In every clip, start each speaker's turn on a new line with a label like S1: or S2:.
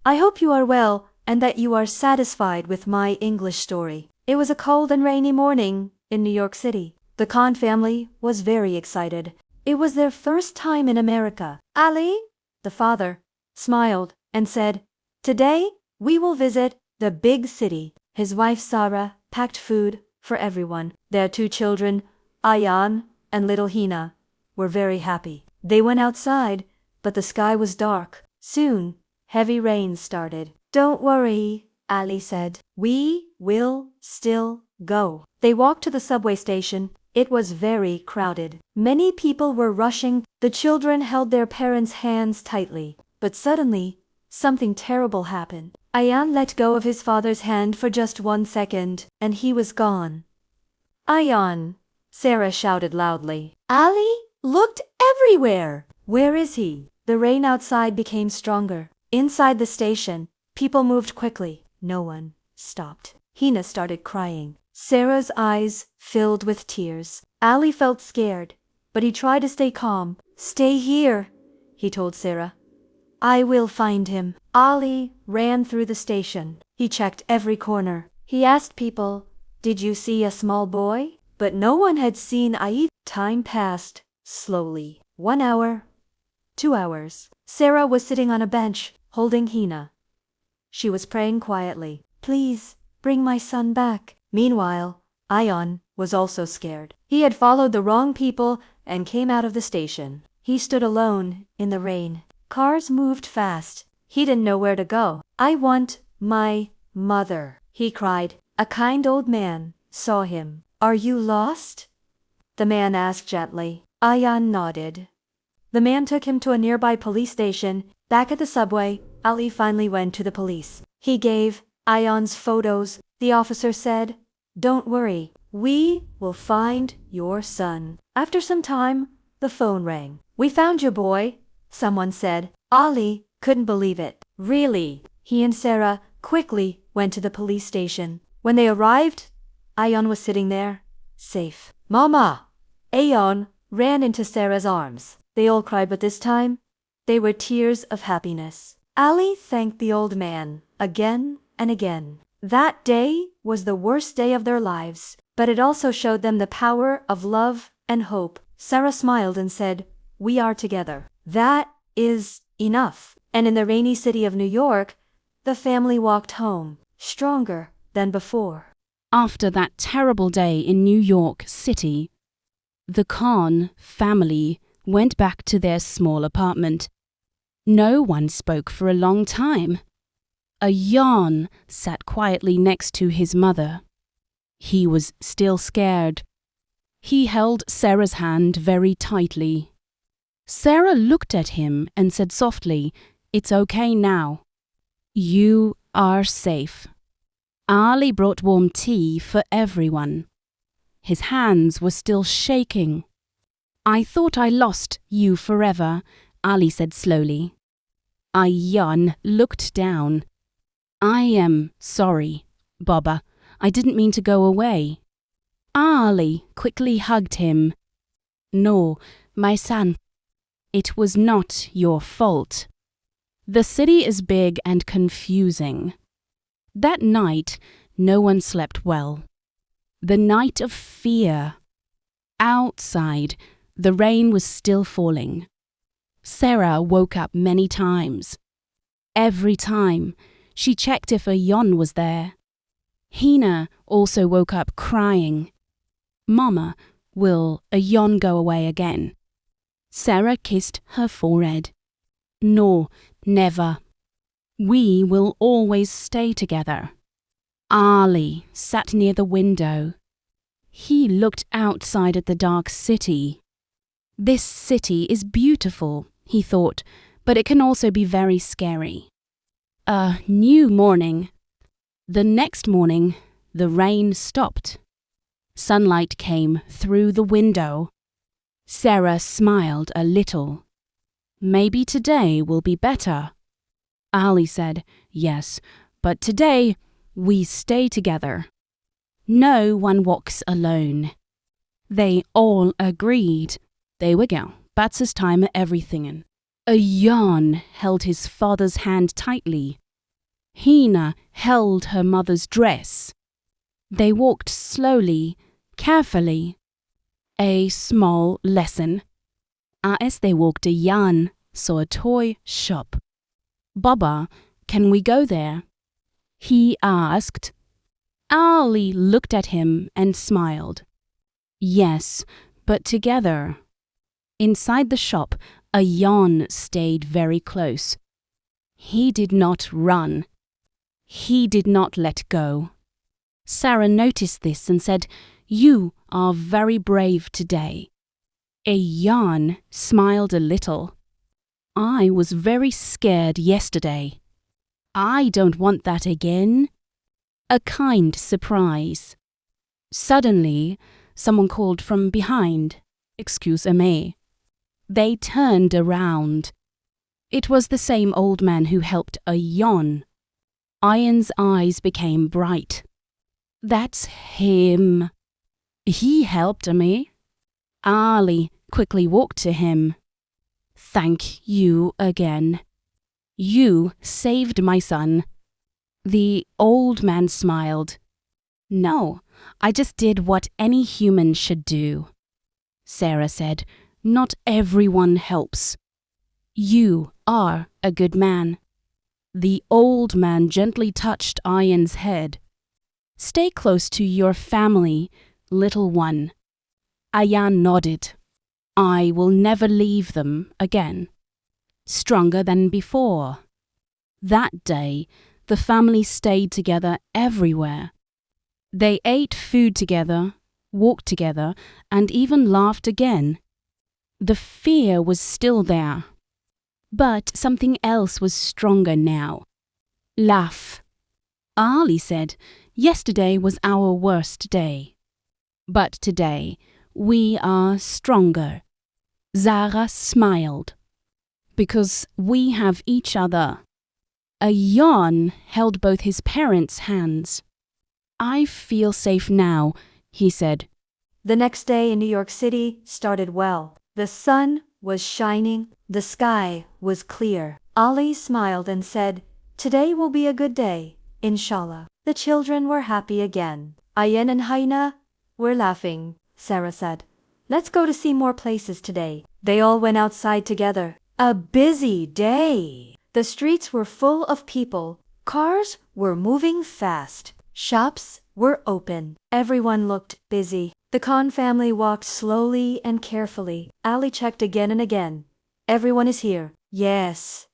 S1: I hope you are well and that you are satisfied with my English story. It was a cold and rainy morning in New York City. The Khan family was very excited. It was their first time in America. Ali, the father, smiled and said, "Today, we will visit the big city." His wife Sarah packed food for everyone. Their two children, Ayan and little Hina, were very happy. They went outside, but the sky was dark. Soon, heavy rain started. "Don't worry," Ali said. "We will still go." They walked to the subway station. It was very crowded. Many people were rushing. The children held their parents' hands tightly. But suddenly, something terrible happened. Ayan let go of his father's hand for just 1 second, and he was gone. "Ayan!" Sarah shouted loudly. Ali looked everywhere. "Where is he?" The rain outside became stronger. Inside the station, people moved quickly. No one stopped. Hina started crying. Sarah's eyes filled with tears. Ali felt scared, but he tried to stay calm. "Stay here," he told Sarah. "I will find him." Ali ran through the station. He checked every corner. He asked people, "Did you see a small boy?" But no one had seen Aid. Time passed slowly. 1 hour, 2 hours. Sarah was sitting on a bench, holding Hina. She was praying quietly, "Please, bring my son back." Meanwhile, Ayan was also scared. He had followed the wrong people and came out of the station. He stood alone in the rain. Cars moved fast. He didn't know where to go. "I want my mother," he cried. A kind old man saw him. "Are you lost?" the man asked gently. Ayan nodded. The man took him to a nearby police station. Back at the subway, Ali finally went to the police. He gave Ayan's photos. The officer said, "Don't worry, we will find your son." After some time, the phone rang. "We found your boy," someone said. Ali couldn't believe it. "Really?" He and Sarah quickly went to the police station. When they arrived, Ayan was sitting there, safe. "Mama!" Ayan ran into Sarah's arms. They all cried, but this time, they were tears of happiness. Ali thanked the old man again and again. That day was the worst day of their lives, but it also showed them the power of love and hope. Sarah smiled and said, "We are together. That is enough." And in the rainy city of New York, the family walked home, stronger than before.
S2: After that terrible day in New York City, the Khan family went back to their small apartment. No one spoke for a long time. Ayan sat quietly next to his mother. He was still scared. He held Sarah's hand very tightly. Sarah looked at him and said softly, "It's okay now. You are safe." Ali brought warm tea for everyone. His hands were still shaking. "I thought I lost you forever," Ali said slowly. Ayan looked down. "I am sorry, Baba. I didn't mean to go away." Ali quickly hugged him. "No, my son. It was not your fault. The city is big and confusing." That night, no one slept well. The night of fear. Outside, the rain was still falling. Sarah woke up many times. Every time, she checked if Ayan was there. Hina also woke up crying. "Mama, will Ayan go away again?" Sarah kissed her forehead. "No, never. We will always stay together." Ali sat near the window. He looked outside at the dark city. This city is beautiful, he thought, but it can also be very scary. A new morning. The next morning, the rain stopped. Sunlight came through the window. Sarah smiled a little. "Maybe today will be better." Ali said, "Yes, but today we stay together. No one walks alone." They all agreed. They were going. That's his time at everything. Ayan held his father's hand tightly. Hina held her mother's dress. They walked slowly, carefully. A small lesson. As they walked, Jan saw a toy shop. Baba, can we go there? He asked. Ali looked at him and smiled. Yes, but together. Inside the shop, a Jan stayed very close. He did not run. He did not let go. Sarah noticed this and said, "You are very brave today." A Jan smiled a little. "I was very scared yesterday. I don't want that again." A kind surprise. Suddenly, someone called from behind, "Excuse-me." They turned around. It was the same old man who helped a Jan. Ian's eyes became bright. "That's him. He helped me." Ali quickly walked to him. "Thank you again. You saved my son." The old man smiled. "No, I just did what any human should do." Sarah said, "Not everyone helps. You are a good man." The old man gently touched Ian's head. "Stay close to your family, little one." Ayan nodded. "I will never leave them again." Stronger than before. That day, the family stayed together everywhere. They ate food together, walked together, and even laughed again. The fear was still there. But something else was stronger now. Laugh. Ali said, "Yesterday was our worst day. But today, we are stronger." Zara smiled. "Because we have each other." A Jan held both his parents' hands. "I feel safe now," he said.
S1: The next day in New York City started well. The sun was shining, the sky was clear. Ali smiled and said, "Today will be a good day, inshallah." The children were happy again. Ayen and Haina were laughing. Sarah said, "Let's go to see more places today." They all went outside together. A busy day. The streets were full of people. Cars were moving fast. Shops were open. Everyone looked busy. The Khan family walked slowly and carefully. Ali checked again and again. "Everyone is here." "Yes,"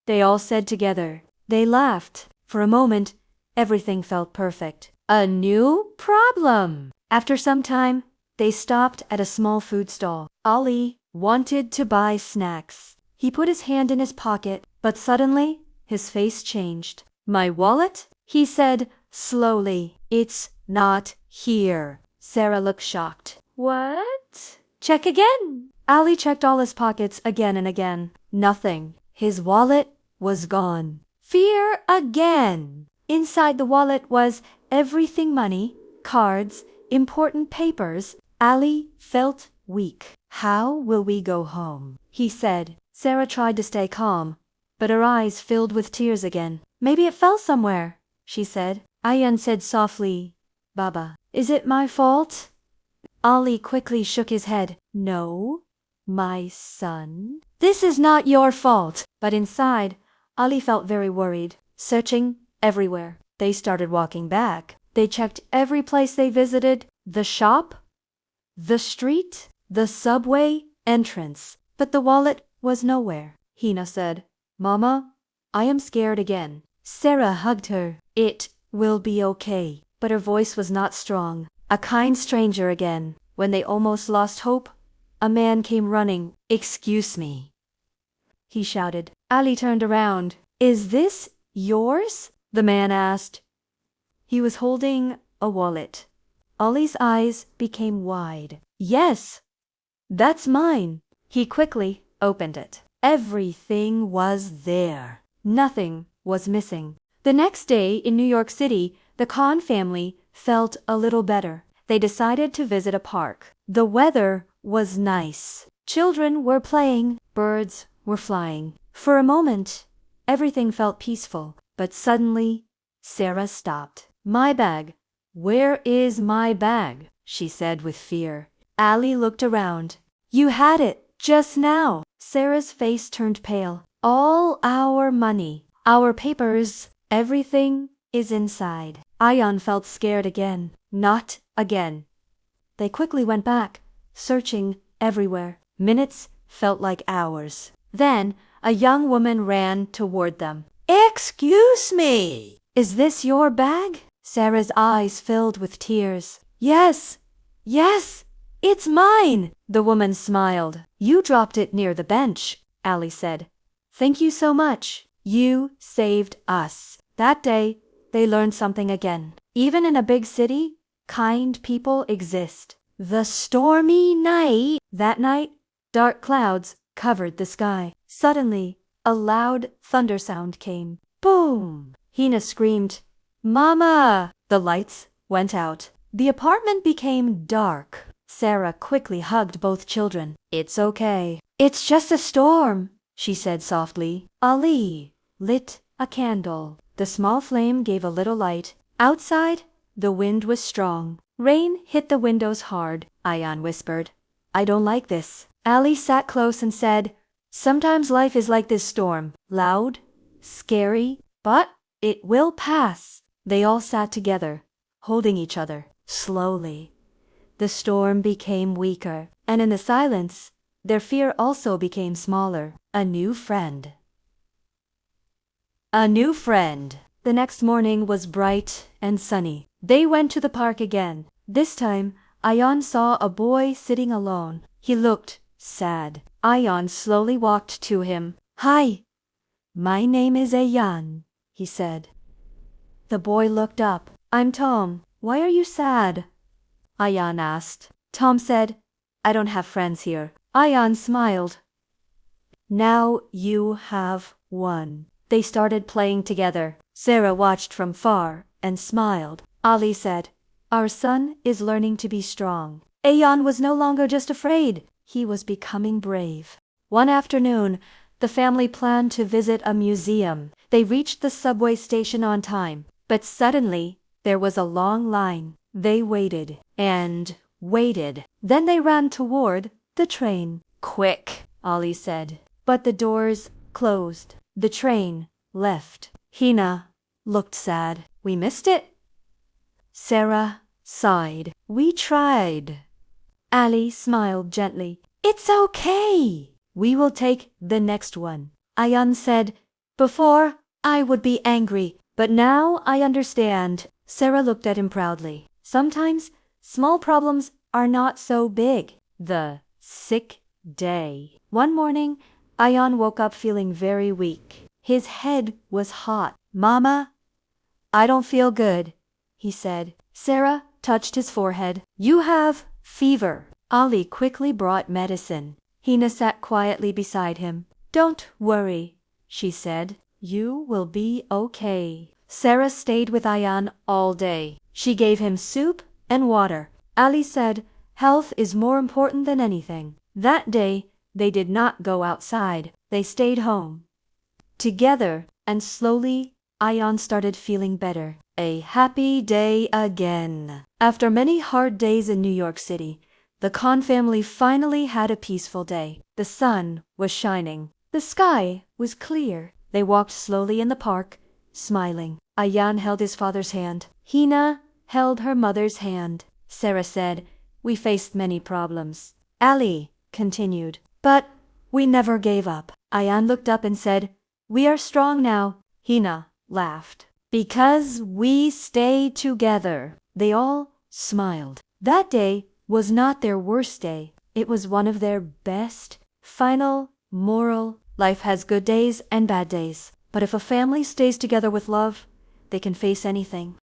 S1: they all said together. They laughed. For a moment, everything felt perfect. A new problem. After some time, they stopped at a small food stall. Ali wanted to buy snacks. He put his hand in his pocket, but suddenly his face changed. "My wallet?" he said slowly. "It's not here." Sarah looked shocked. "What?" "Check again." Ali checked all his pockets again and again. Nothing. His wallet was gone. Fear again. Inside the wallet was everything: money, cards, important papers. Ali felt weak. "How will we go home?" he said. Sarah tried to stay calm, but her eyes filled with tears again. "Maybe it fell somewhere," she said. Ayan said softly, "Baba, is it my fault?" Ali quickly shook his head. "No, my son. This is not your fault." But inside, Ali felt very worried, searching everywhere. They started walking back. They checked every place they visited, the shop, the street, the subway entrance. But the wallet was nowhere. Hina said, "Mama, I am scared again." Sarah hugged her. "It will be okay." But her voice was not strong. A kind stranger again. When they almost lost hope, a man came running. "Excuse me," he shouted. Ali turned around. "Is this yours?" the man asked. He was holding a wallet. Ali's eyes became wide. "Yes, that's mine." He quickly opened it. Everything was there. Nothing was missing. The next day in New York City, the Khan family felt a little better. They decided to visit a park. The weather was nice. Children were playing. Birds were flying. For a moment, everything felt peaceful. But suddenly, Sarah stopped. My bag. Where is my bag? She said with fear. Ali looked around. You had it just now. Sarah's face turned pale. All our money, our papers, everything is inside. Ayan felt scared again. Not again. They quickly went back, searching everywhere. Minutes felt like hours. Then a young woman ran toward them. Excuse me! Is this your bag? Sarah's eyes filled with tears. Yes, yes, it's mine, the woman smiled. You dropped it near the bench, Ali said. Thank you so much. You saved us. That day, they learned something again. Even in a big city, kind people exist. The stormy night. That night, dark clouds covered the sky. Suddenly, a loud thunder sound came. Boom! Hina screamed, Mama! The lights went out. The apartment became dark. Sarah quickly hugged both children. It's okay. It's just a storm, she said softly. Ali lit a candle. The small flame gave a little light. Outside, the wind was strong. Rain hit the windows hard, Ayan whispered. I don't like this. Ali sat close and said, Sometimes life is like this storm. Loud, scary, but it will pass. They all sat together, holding each other. Slowly, the storm became weaker, and in the silence, their fear also became smaller. A new friend. A new friend. The next morning was bright and sunny. They went to the park again. This time, Ayan saw a boy sitting alone. He looked sad. Ayan slowly walked to him. Hi, my name is Ayan, he said. The boy looked up. I'm Tom. Why are you sad? Ayan asked. Tom said, I don't have friends here. Ayan smiled. Now you have one. They started playing together. Sarah watched from far and smiled. Ali said, Our son is learning to be strong. Ayan was no longer just afraid. He was becoming brave. One afternoon, the family planned to visit a museum. They reached the subway station on time. But suddenly, there was a long line. They waited and waited. Then they ran toward the train. Quick, Ali said. But the doors closed. The train left. Hina looked sad. We missed it. Sarah sighed. We tried. Ali smiled gently. It's okay. We will take the next one. Ayan said, Before, I would be angry, but now I understand. Sarah looked at him proudly. Sometimes, small problems are not so big. The sick day. One morning, Ayan woke up feeling very weak. His head was hot. Mama, I don't feel good, he said. Sarah touched his forehead. You have fever. Ali quickly brought medicine. Hina sat quietly beside him. Don't worry, she said. You will be okay. Sarah stayed with Ayan all day. She gave him soup and water. Ali said, Health is more important than anything. That day, they did not go outside. They stayed home together, and slowly, Ayan started feeling better. A happy day again. After many hard days in New York City, the Khan family finally had a peaceful day. The sun was shining. The sky was clear. They walked slowly in the park, smiling. Ayan held his father's hand. Hina held her mother's hand. Sarah said, We faced many problems. Ali continued, But we never gave up. Ayan looked up and said, We are strong now. Hina laughed. Because we stay together. They all smiled. That day was not their worst day. It was one of their best. Final moral. Life has good days and bad days. But if a family stays together with love, they can face anything.